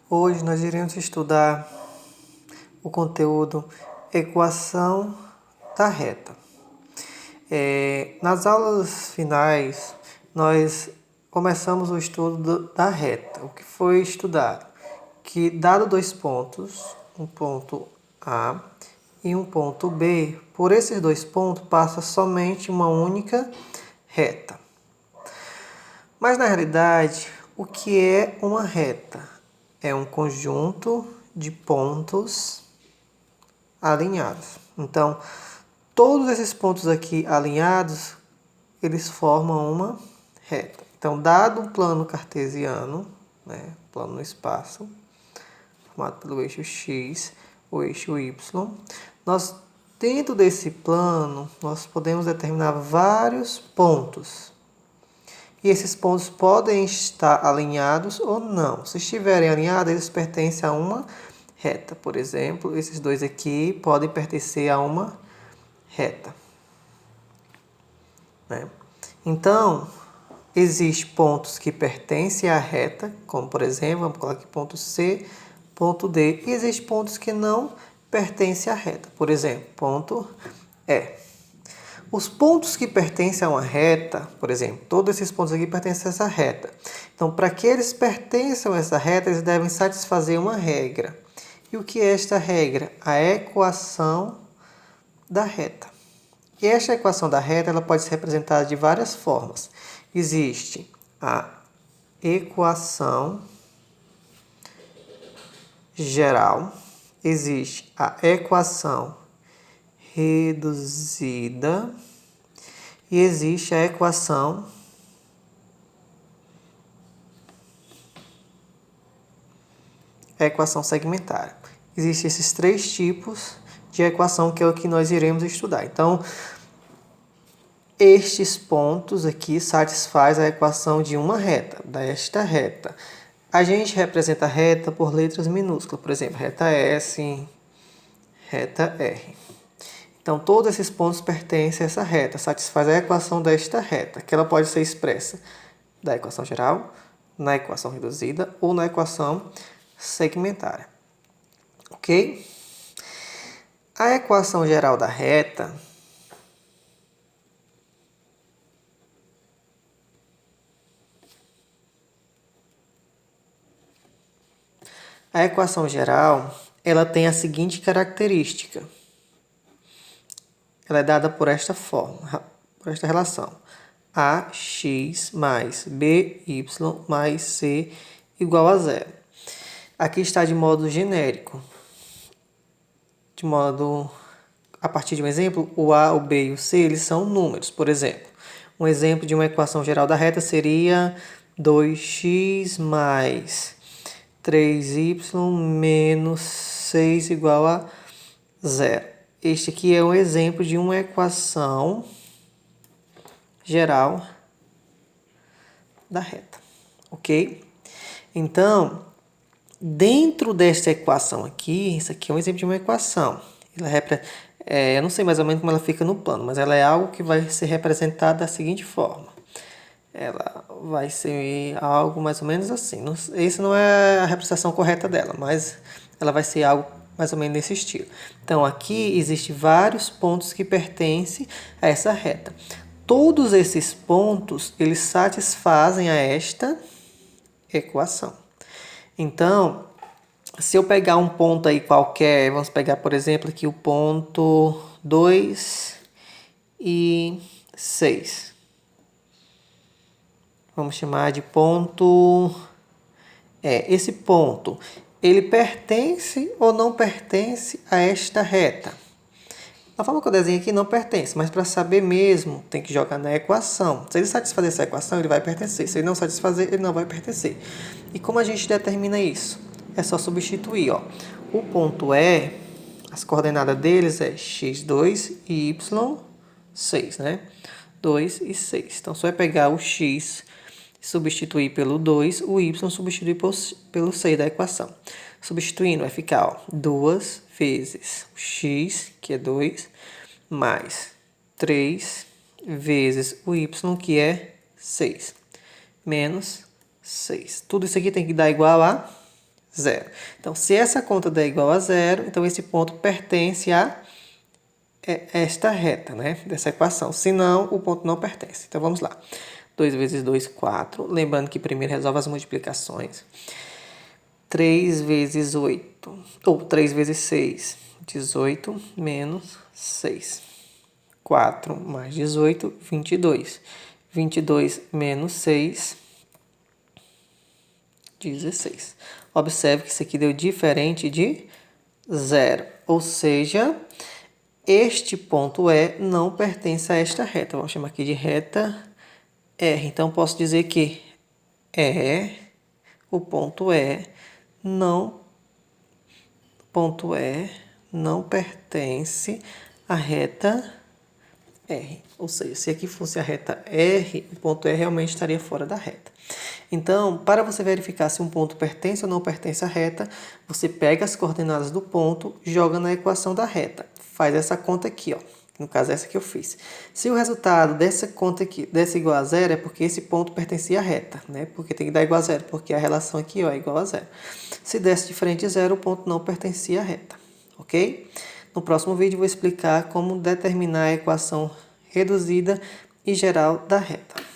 Hoje nós iremos estudar o conteúdo equação da reta. Nas aulas finais, nós começamos o estudo da reta. O que foi estudado? Que dado dois pontos, um ponto A e um ponto B, por esses dois pontos passa somente uma única reta. Mas na realidade, o que é uma reta? É um conjunto de pontos alinhados. Então, todos esses pontos aqui alinhados, eles formam uma reta. Então, dado um plano cartesiano, plano no espaço, formado pelo eixo x, o eixo y, dentro desse plano, nós podemos determinar vários pontos. E esses pontos podem estar alinhados ou não. Se estiverem alinhados, eles pertencem a uma reta. Por exemplo, esses dois aqui podem pertencer a uma reta. Então, existem pontos que pertencem à reta, como por exemplo, vamos colocar aqui ponto C, ponto D. E existem pontos que não pertencem à reta. Por exemplo, ponto E. Os pontos que pertencem a uma reta, por exemplo, todos esses pontos aqui pertencem a essa reta. Então, para que eles pertençam a essa reta, eles devem satisfazer uma regra. E o que é esta regra? A equação da reta. E esta equação da reta ela pode ser representada de várias formas. Existe a equação geral, existe a equação reduzida e existe a equação segmentária. Existem esses três tipos de equação que é o que nós iremos estudar. Então, estes pontos aqui satisfazem a equação de uma reta, desta reta. A gente representa a reta por letras minúsculas, por exemplo, reta S, reta R. Então, todos esses pontos pertencem a essa reta, satisfaz a equação desta reta, que ela pode ser expressa da equação geral, na equação reduzida ou na equação segmentária. Ok? A equação geral da reta ela tem a seguinte característica. Ela é dada por esta forma, por esta relação. AX mais BY mais C igual a zero. Aqui está de modo genérico. A partir de um exemplo, o A, o B e o C eles são números. Por exemplo, um exemplo de uma equação geral da reta seria 2x mais 3y menos 6 igual a zero. Este aqui é um exemplo de uma equação geral da reta, ok? Então, dentro desta equação aqui, isso aqui é um exemplo de uma equação. Eu não sei mais ou menos como ela fica no plano, mas ela é algo que vai ser representada da seguinte forma. Ela vai ser algo mais ou menos assim. Essa não é a representação correta dela, mas ela vai ser algo mais ou menos nesse estilo. Então, aqui existem vários pontos que pertencem a essa reta. Todos esses pontos, eles satisfazem a esta equação. Então, se eu pegar um ponto aí qualquer, vamos pegar, por exemplo, aqui o ponto 2 e 6. Vamos chamar de ponto... esse ponto, ele pertence ou não pertence a esta reta? Da forma que eu desenho aqui, não pertence, mas para saber mesmo, tem que jogar na equação. Se ele satisfazer essa equação, ele vai pertencer. Se ele não satisfazer, ele não vai pertencer. E como a gente determina isso? É só substituir. O ponto E, as coordenadas deles é x2 e y6, né? 2 e 6. Então, só é pegar o x substituir pelo 2, o y substituir pelo 6 da equação. Substituindo, vai ficar 2 vezes o x, que é 2, mais 3 vezes o y, que é 6, menos 6. Tudo isso aqui tem que dar igual a zero. Então, se essa conta der igual a zero, então esse ponto pertence a esta reta, né? Dessa equação. Se não, o ponto não pertence. Então, vamos lá. 2 vezes 2, 4. Lembrando que primeiro resolve as multiplicações. 3 vezes 8, ou 3 vezes 6, 18 menos 6. 4 mais 18, 22. 22 menos 6, 16. Observe que isso aqui deu diferente de zero. Ou seja, este ponto E não pertence a esta reta. Vamos chamar aqui de reta R. Então, posso dizer que o ponto E não pertence à reta R. Ou seja, se aqui fosse a reta R, o ponto E realmente estaria fora da reta. Então, para você verificar se um ponto pertence ou não pertence à reta, você pega as coordenadas do ponto, joga na equação da reta. Faz essa conta aqui, ó. No caso, essa que eu fiz. Se o resultado dessa conta aqui desse igual a zero, é porque esse ponto pertencia à reta, né? Porque tem que dar igual a zero, porque a relação aqui, ó, é igual a zero. Se desse diferente de zero, o ponto não pertencia à reta, ok? No próximo vídeo, eu vou explicar como determinar a equação reduzida e geral da reta.